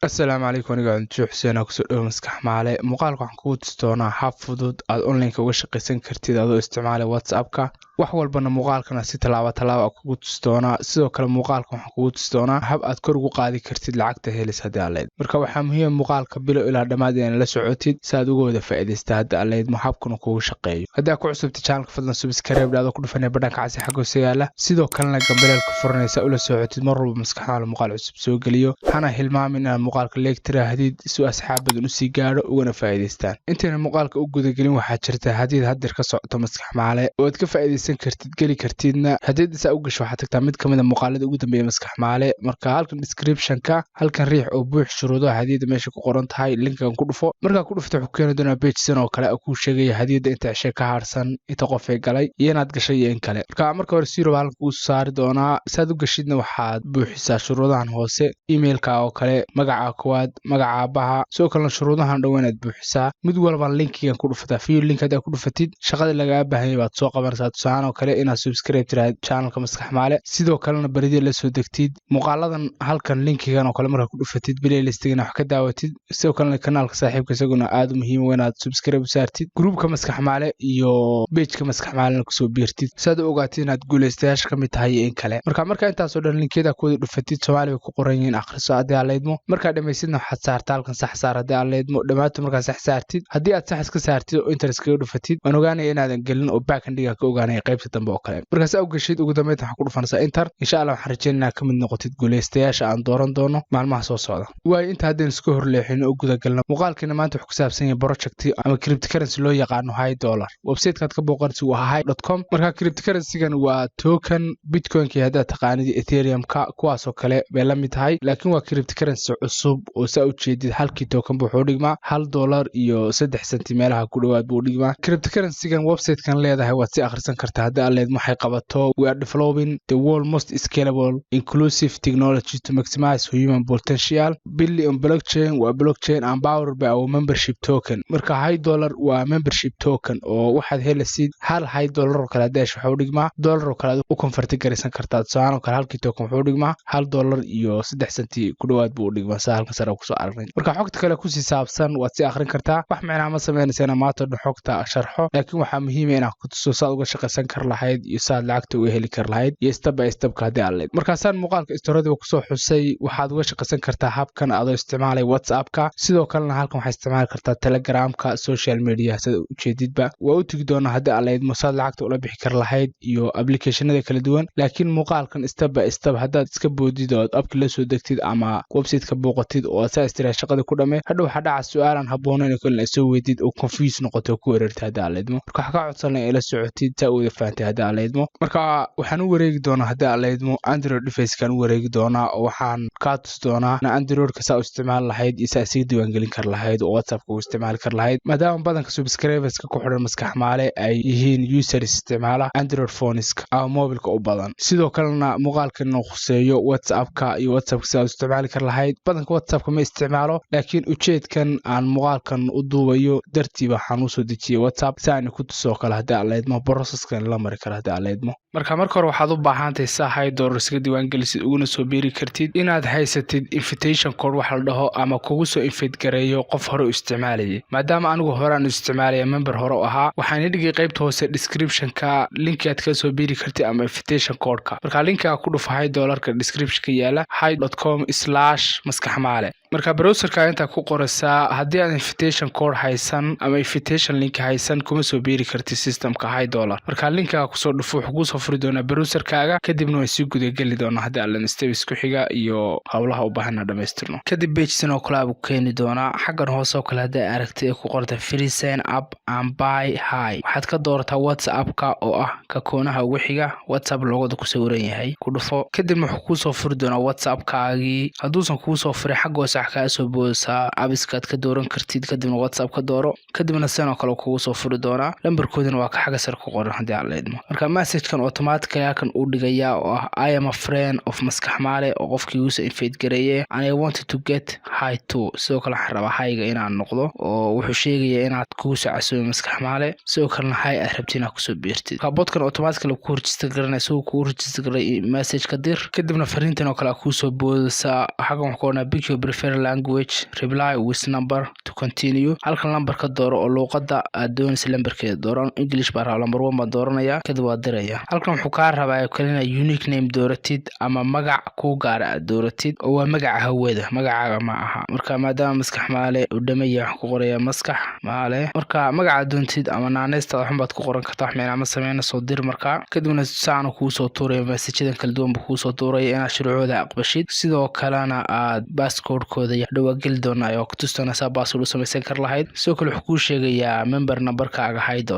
Assalaamu calaykum aniga Cunto Xuseen oo kusoo dhawo maskax maale muuqaalka waxaan kugu tusi doonaa hab fudud aad online uga shaqaysan kartid adoo isticmaalaya WhatsApp-ka wax walbana muuqaalkana si talaabo kugu tusi doonaa sidoo kale muuqaalka waxaan kugu tusi doonaa hab aad kor ugu qaadi kartid lacagta helis hadii aad leedahay marka waxaa muhiim muuqaalka bilow ilaa dhamaad inaad la socotid si aad uga wada faa'iideysato hadii aad leedahay habkuna kugu shaqeeyo hadii aad ku cusubtay channelka fadlan subscribe dhaado ku dhufanay badhanka cas xagga hoose yaala sidoo kalena gambaleelka furanaysa ula socotid mar walba maskax maale muuqaal cusub soo geliyo hana hilmaamin inaad muuqaalka leegtira hadid si asxaab badan u sii gaaro ugana faa'iideystaan intaana muuqaalka u guda gelin waxaa jirta hadid hadir ka socoto maskax maale oo aad ka faa'iideysan kartid geli kartidna hadid isa u gasho waxaa tagtaa mid kamid ah muuqaalada ugu dambeeya maskax maale marka halkan description-ka halkan riix oo buux shuruudaha hadida meesha ku qoran tahay linkan ku dhufo marka ku dhufto wuxuu keeni doonaa page san oo kale ku sheegaya hadida inta cishe ka harsan inta qof ay galay iyo inaad gashay iyo in kale marka hore zero halkan uu saari doonaa saad u gashidna waxaad buuxisaa shuruudahan hoose emailka oo kale magaca koowaad magaca aabaha soo kale shuruudahan dhow inaad buuxisaa mid walba linkigan ku dhufataa view link hadaa ku dhufatid shaqada laga baahan yahay baad soo qabanaysaa tusaan oo kale inaad subscribe tiraad channelka maskax maale sidoo kalena baridii la soo degtid muuqaaladan halkan linkigan oo kale marka ku dhufatid playlist-gana wax ka daawatid sidoo kalena kanaalka saaxiibka isaguna aad u muhiim ah inaad subscribe u saartid groupka maskax maale iyo page-ka maskax maale ku soo biirtid saad u ogaatid inaad guuleystayaasha kamid tahay in kale marka intaas oo dhan linkiyada ku wada dhufatid Soomaaliga ku qoran yihiin akhriso hadii aad leedmo marka dhamaysidna waxaad saartaa halkan sax saar hadii aad leedmo dhamaanto marka sax saartid hadii aad sax iska saartid oo interest ka dhufatid waan ogaanaya inaadan gelin oo backendiga ka ogaanaya qaybta dambe oo kale markaas aad gashid ugu dambeyd waxaan ku dhufanaysaa enter insha Allah waxaan rajaynayaa ka mid noqotid guuleystayaasha aan dooran doono maalmaha soo socda way inta hadeen isku horleexin oo guda galno muuqaalkina maanta wuxuu ku saabsan yahay project ama cryptocurrency loo yaqaan $1 website-ka ka booqanaysid waa hi.com marka cryptocurrency-gan waa token bitcoin-ka hada taqaanid ethereum-ka kuwaas oo kale bay la mid tahay laakiin waa cryptocurrency cusub oo saa u jeedid halkii token buu u dhigmaa $1 iyo 3 senti meelaha ku dhawaad buu dhigmaa cryptocurrency-gan website-kan leedahay waad si akhrisan kartaa hadii aad leedahay waxay qabato we are developing the world most scalable inclusive technology to maximize human potential building on blockchain waa blockchain and powered by our membership token marka $1 waa membership token oo waxaad helaysid hal $1 oo kala dash waxa u dhigmaa $1 oo kala u convert garaysan kartaa saan oo kale halkii token wuxuu dhigmaa $1 iyo 3 senti ku dhawaad buu dhigmaa halka sare ku soo aragnay marka xogta kale ku saabsan waad si akhrin kartaa wax macna ma sameynaysa maanta xogta sharxo laakiin waxa muhiim ah inaad ku tuso saad uga shaqaysan kar lahayd iyo saad lacagta u heli kar lahayd iyo step by step ka hadii aad leedahay markaasaan muuqaalka istoradiba ku soo xusay waxaad uga shaqaysan kartaa habkan adoo isticmaalay WhatsApp-ka sidoo kalena halkan waxaad isticmaali kartaa Telegram-ka social media sida u jeedidba waa u tagi doonaa hadii aad leedahay saad lacagta ula bixi kar lahayd iyo application-nada kala duwan laakiin muuqaalkan step by step hadaad iska boodid oo app la soo degtid ama website-ka booqatid oo aad istiraah shaqada ku dhamay hadhow waxa dhaca su'aalan haboonayn in la soo weydid oo confuse noqoto ku weerartay hadii aad leedahay marka waxa ka codsanay ila socotid ta wada faantay hadii aad leedahay marka waxaan u wareegi doonaa hadii aad leedahay Android device-kan u wareegi doonaa oo waxaan ka tusi doonaa Android-ka saa u isticmaal lahayd iyo saa si diiwaan gelin kar lahayd oo WhatsApp-ka u isticmaal kar lahayd maadaama badanka subscribers-ka ku xiran maskax maale ay yihiin users isticmaala Android phones-ka ama mobile-ka u badan sidoo kalena muuqaalkan uu khuseeyo WhatsApp-ka iyo WhatsApp-ka saa u isticmaali kar lahayd badanka WhatsApp-ka ma isticmaalo laakiin ujeedkan aan muuqaalkan u duubayo dartii waxaan u soo dejiyay WhatsApp saan ku tuso kala hadii aad leedahay process-kan la mari karo hadii aad leedahay marka hore waxaad u baahantahay sahay $1 iska diiwaan gelisid uguna soo biiri kartid inaad haysatid invitation code waxa la dhaho ama kugu soo invite gareeyo qof hore u isticmaalayay maadaama anigu hore aan isticmaalay member hore u ahaa waxaan dhigay qaybta hoose description-ka link aad ka soo biiri kartid ama invitation code-ka marka linka ku dhufo $1 description-ka yaala hi.com/maskaxmaale marka browser-ka inta ku qoraysaa hadii aad invitation code haysan ama invitation link haysan kuma soo biiri kartid system-ka $1 marka linka ku soo dhufo wuxuu soo furi doonaa browser-kaaga kadibna way si gudaha gali doonaa hadii aad steps ku xiga iyo hawlaha u baahan dhameystirno kadib page-san oo kala u keeni doonaa xaggan hoose oo kale hadii aragtay ku qorta free sign up and buy high waxaad ka doorataa WhatsApp-ka oo ah ka koonaha ugu xiga WhatsApp logada ku sawiran yahay ku dhufo kadibna wuxuu ku soo furi doonaa WhatsApp-kaagii haduusan ku soo furay xagga hoose ka soo boosa abiskaad ka dooran kartid kadibna WhatsApp ka dooro kadibna sidoo kale kugu soo furi doonaa lambarkoodana waa ka xaga sar ku qoran hadii aad leedahay marka message-kan oo automatically halkan uu dhigayaa oo ah I am a friend of maskax maale oo qofkii uu soo invite gareeyay and I wanted to get high to sidoo kale waxaan rabaa hayga inaan noqdo oo wuxuu sheegayaa inaad ku soo casuumo maskax maale sidoo kalena hay aad rabtid inaad ku soo biirtid botkan automatically ku register garanayso ku register garay message ka dir kadibna fariintan oo kale ku soo boodaysa xagan wax koona pick your preferred language reply with number to continue halkan lambarka dooro oo luqadda aad doonayso lambarkeeda dooran English baa raba lambar 1 baa dooranaya kadib waa diraya halkan wuxuu ka rabaa kalina unique name dooratid ama magac ku gaar ah dooratid oo waa magaca hawada magacaaga ma aha marka maadaama maskax maale uu dhameeyay wax ku qoraya maskax maale marka magaca doontid ama naanaysta waxan baad ku qoran kartaa wax meena ma sameeyna soo dir marka kadibna saan ku soo tuuray messageadan kala duwan ku soo tuuray inaad shuruucda aqbashid sidoo kalena aad passcode-kooda iyo dhawaaqil doonayo ku tusanaasa password u samaysan kar lahayd sidoo kale wuxuu ku sheegayaa member numberkaaga $1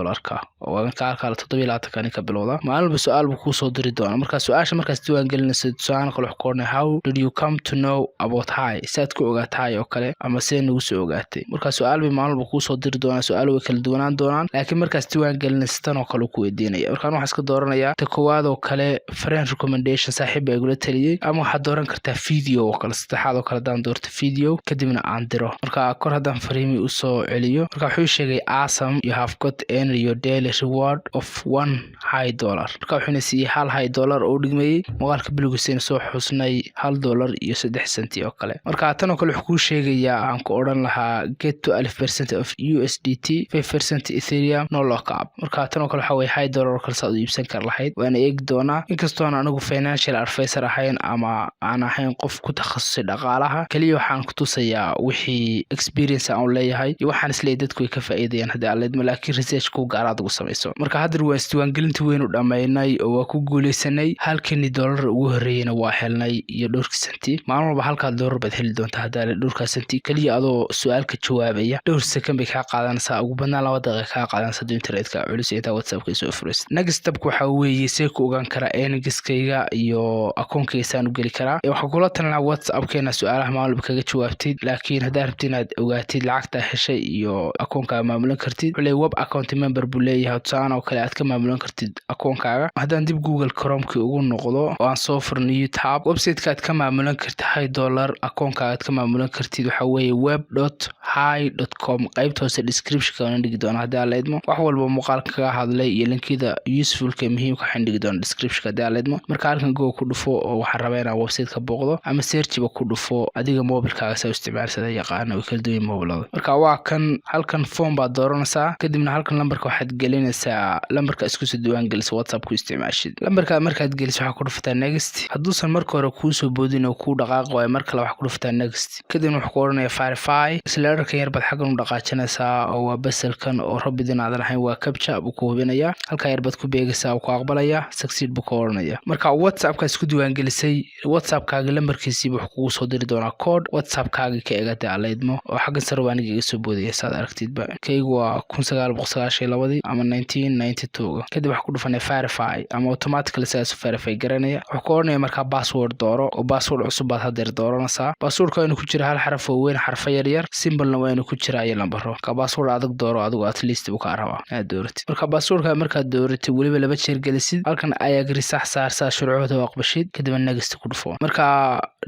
oo ka kala 27 ka bilowda maalinba su'aal buu ku soo diri doona marka su'aasha markaas diiwaan gelinaysa su'aal kale wax koornay how did you come to know about high saad ku ogaatay oo kale ama seen ugu soo ogaatay marka su'aal bi maalinba ku soo diri doona su'aal way kala duwanaan doonaan laakiin markaas diiwaan gelinaysa tan oo kale ku weydiinaya marka waxa iska dooranaya ta koowaad oo kale friend recommendation saaxiib ay gula taliyay ama waxa dooran kartaa video oo kale saddexaad oo kale daan doorto video kadibna aan diro marka kor hadan fariimi u soo celiyo marka wuxuu sheegay awesome you have got earned your daily reward of $1 marka wuxuu siiyay $1 oo dhigmayay muuqaalka bilowgiisana soo xusnay $1 iyo 3 senti oo kale marka tan oo kale wuxuu ku sheegayaa aan ku oran lahaa get to 1% of USDT 5% Ethereum no lockup marka tan oo kale waxa way $1 kala soo iibsan kar lahayd waana eeg doona inkastoo aan anigu financial advisor ahayn ama aan ahayn qof ku takhasusay dhaqaalaha kaliya waxaan ku tusayaa wixii experience aan leeyahay iyo waxaan isleeyahay dadku ay ka faa'iideyaan hadii aad leedahay laakiin research ku gaaraad ugu samayso marka hadda waa isdiiwaangelinta weyn u dhameynay oo waa ku guuleysanay $1 ugu horeeyayna waa helnay iyo dhowr senti maalin walba $1 baad heli doontaa hadda dhowr senti kaliya adoo su'aalka jawaabaya dhowr second bay ka qaadanaysaa ugu badnaan 2 daqiiqo ka qaadanaysaa internetka culus inta WhatsApp-ka soo furaysid next step waxa weeye see ku ogaan kara earningskayga iyo akoonkaysan u gali karaa waxa kula talina WhatsApp-keena su'aalaha maalba kaga jawaabtid laakiin hadaa rabtid inaad ogaatid lacagta heshay iyo akoonkaaga maamulan kartid xulay web account member buu leeyahay taan oo kale aad ka maamulan kartid akoonkaaga hadaan dib Google Chrome-ka ugu noqdo oo aan soo furniyo tab website-ka aad ka maamulan kartid $1 akoonkaaga aad ka maamulan kartid waxa weeye web.high.com qaybta hoose description-ka aan dhigi doona hadaa leedmo wax walba muuqaalka kaga hadlay iyo linkida useful-ka muhiimka waxaan dhigi doona description-ka hadaa leedmo marka halkan go ku dhufo oo waxaan rabaa inaan website-ka booqdo ama search-ba ku dhufo adiga mobilkaaga soo isticmaalsada yaqaan oo kala duwan mobilada marka waa kan halkan form baad dooranaysaa kadibna halkan lambarka waxaad gelinaysaa lambarka isku soo diiwaan geliso WhatsApp ku isticmaashid lambarka markaad geliso waxa ku dhufataa next haduusan marka hore ku soo boodin oo ku dhaqaaqo ay marka waxa ku dhufataa next kadibna waxa ku oranayaa verify isla markaa yar baad xagan u dhaqaajinaysaa oo waa basalkan oo rabidina aad lahayn waa captcha buu ku hubinaya halka yar baad ku beegaysaa oo ku aqbalaya succeed buu ku oranaya marka WhatsApp-ka isku diiwaan gelisay WhatsApp-kaaga lambarkiisa wuxuu kugu soo diri doonaa code WhatsApp-kaaga ka eegata aleedmo oo xagan sarwaaniga iga soo boodaya saad aragtidba kaygu waa 1992 ama 1992 kadib waxa ku dhufanay verify ama automatically saas verify garanaya waxa ku oranaya marka password dooro oo password cusub baad hadeer dooranaysaa passwordka inuu ku jira hal xaraf oo weyn xarf yar symbol-na waa inuu ku jira ay lambaro ka password adag dooro adigu at least uu ka rabaa aad dooratid marka passwordka markaad dooratid waliba laba jeer gelisid halkan ay agri sax saarsaa shuruucda aqbashid kadib next ku dhufo marka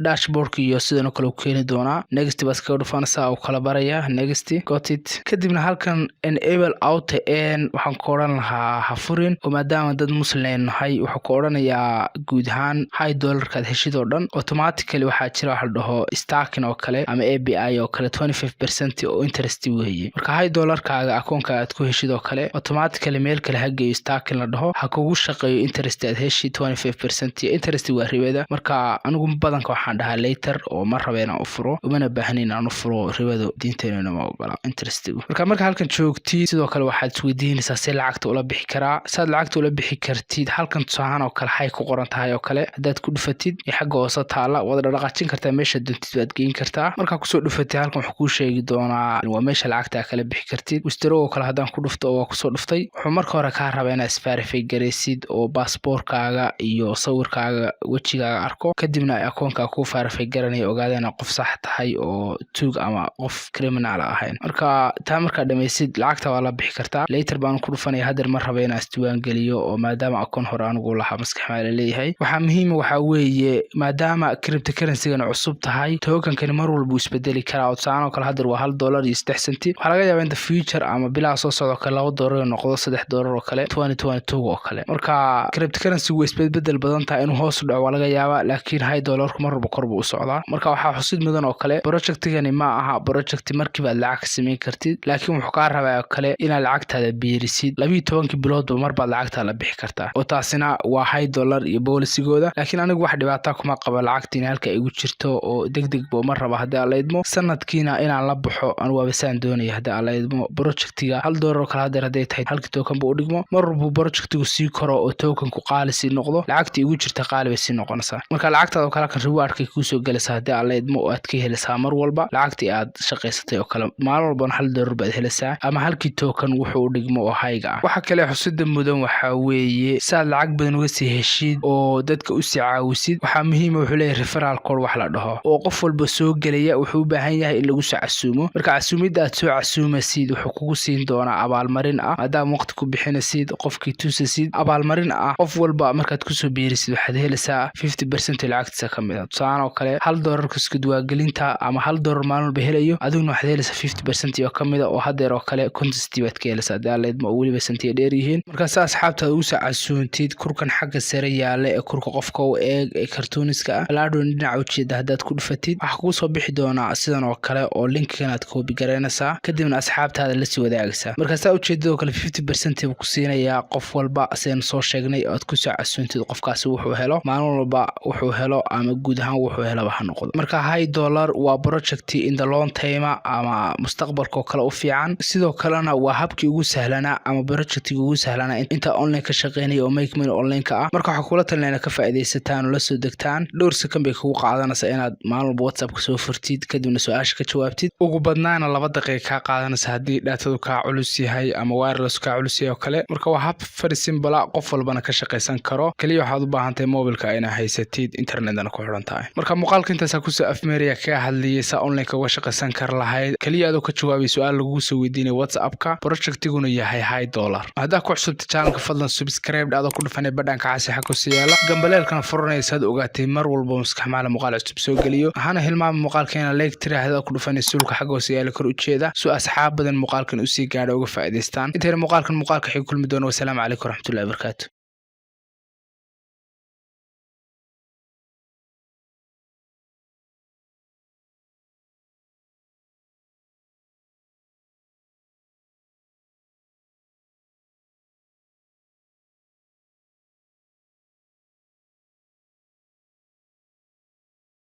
dashboard-ka iyo sidoo kale uu keeni doona next baad ka dhufanaysaa oo kala baraya next got it kadibna halkan enable auto en waxaan ku oran lahaa hafurin oo maadaama dad muslim nahay waxa ku oranayaa guud ahaan $1 heshid oo dhan automatically waxa jira wax la dhaho stacking oo kale ama API oo kale 25% oo interest weeye marka $1 akoonka aad ku heshid oo kale automatically meel kale hageeyo stacking la dhaho ha kugu shaqeeyo interest aad heshid 25% interest waa ribada marka anigu badanka waxaan dhahaa later oo ma rabeen u furo uma baahneen aan u furo ribada diinteena ma ogola interest marka halkan joogtid sidoo kale waxaad isweydiinaysaa si lacagta ula bixi karaa saad lacagta ula bixi kartid halkan tusahan oo kale hay ku qoran tahay oo kale hadaad ku dhufatid xagga hoose taala wada dhaqaajin kartaa meesha dantid baad geyn kartaa marka ku soo dhufatay halkan wuxuu ku sheegi doonaa waa meesha lacagta kala bixi kartid wistro oo kale hadaan ku dhufto oo ku soo dhuftay wuxuu marka hore ka rabaa inaad verify gareysid oo passport-kaaga iyo sawirkaaga wajigaaga arko kadibna akoonka ku verify garanaya ogaadana qof sax tahay oo tuug ama qof criminal ahayn marka taa marka dhameysid lacagta waa la bixi kartaa later baan ku dhufanay hadeer mar rabaa inaan isdiiwaan geliyo oo maadaama akoon hore anigu lahaa maskaxmaale leeyahay waxa muhiim waxa weeye maadaama cryptocurrency-gan cusub tahay token-kani mar walba uu isbedeli karaa oo kale hadda waa $1.03 waxa laga yaabaa in the future ama bilaa soo socdo kale $2 noqdo $3 oo kale 2022 oo kale marka cryptocurrency way isbedel badan tahay inuu hoos u dhaco waa laga yaabaa laakiin high dollarku mar walba kor buu u socdaa marka waxa xusid mudan oo kale project-gani ma aha project markiiba lacag sameyn kartid laakiin wuxuu ka rabaa kale inaad lacagtaada biirisid 12 bilood mar baad lacagta la bixi kartaa oo taasina waa high dollar iyo policy-gooda laakiin anigu wax dhibaato kuma qabo lacagta in halka igu jirto oo degdeg boo mar raba hadii aan la idmo sanadkiina inaan la baxo aan waabasaan doonaya hadii aan la idmo project-ga $1 kala haday tahay halkii token buu u dhigmo mar walba project-gu sii koro oo token-ku qaali si noqdo lacagta igu jirta qaali bay si noqonaysaa marka lacagtaada kala kan reward-ka ku soo galaysaa hadii aan la idmo oo aad ka helaysaa mar walba lacagtii aad shaqaysatay oo kale maalin walba $1 baad helaysaa ama halkii token wuxuu u dhigmo oo high-ga ah waxa kale xusida mudan waxa weeye saad lacag badan uga sii heshid oo dadka u sii caawisid waxa muhiim ah wuxuu leeyahay referral code wax la dhaho oo qof walba soo galaya wuxuu u baahan yahay in lagu soo casuumo marka casuumida aad soo casuumaysid wuxuu kugu siin doonaa abaalmarin ah maadaama waqti ku bixinaysid qofkii tusasid abaalmarin ah qof walba markaad ku soo biirisid waxaad helaysaa 50% lacagtiisa ka mid ah tusaale kale $1 iska duwaagelinta ama $1 maalin walba helayo adiguna waxaad helaysaa 50% oo ka mid ah oo hadeer oo kale contest baad ka helaysaa daaleedma oo waliba santiya dheer yihiin marka saas asxaabtaada ugu soo casuuntid kurkan xagga sare yaala ee kurka qofka u eeg ee cartooniska ah laadhoon dhinaca ujeeda hadaad ku dhufatid waxa kugu soo bixi doonaa sidan oo kale oo linkigan aad copy gareynaysaa kadibna asxaabtaada la sii wadaagaysaa marka saa ujeedada kale 50% buu ku siinayaa qof walba aseen soo sheegnay oo aad ku soo casuuntid qofkaasi wuxuu helo maalin walba wuxuu helo ama guud ahaan wuxuu helo waxa noqdo marka high dollar waa project in the long time ama mustaqbalka kale u fiican sidoo kalena waa habkii ugu sahlanaa ama project-iga ugu sahlanaa inta online ka shaqeynaya oo make money online ka ah marka waxa kula talinaynaa ka faa'iideysataan oo la soo degtaan dhowr second bay kugu qaadanaysaa inaad maalin walba WhatsApp ka soo furtid kadibna su'aasha ka jawaabtid ugu badnaana 2 daqiiqo ka qaadanaysa hadii data-du ka culus yahay ama wireless ka culus yahay oo kale marka waa hab very simple qof walbana ka shaqeysan karo kaliya waxaad u baahan tahay mobilka inaad haysatid internetna ku xiran tahay marka muuqaalka intaas ku soo afmeeraya ka hadlaysa online ka uga shaqeysan kar lahayd kaliya aad ka jawaabay su'aal lagu soo weydiinay WhatsApp-ka project-iguna yahay high dollar hadaa ku cusubta channel-ka fadlan subscribe aad ku dhufanay badhanka caasi xaq ku siyaala gambaleelkana furanaysa aad ogaatay mar walba maskaxmaala muuqaal cusub soo galiyo waxaana hilmaam muuqaalkeena like tiraahdo ku dhufanay sulka xaq oo siyaala kor u jeeda soo asxaab badan muuqaalkan u sii gaadho uga faa'iideystaan inta muuqaalkan xig kulmi doono wassalaamu calaykum waraxmatullaahi wabarakaatuh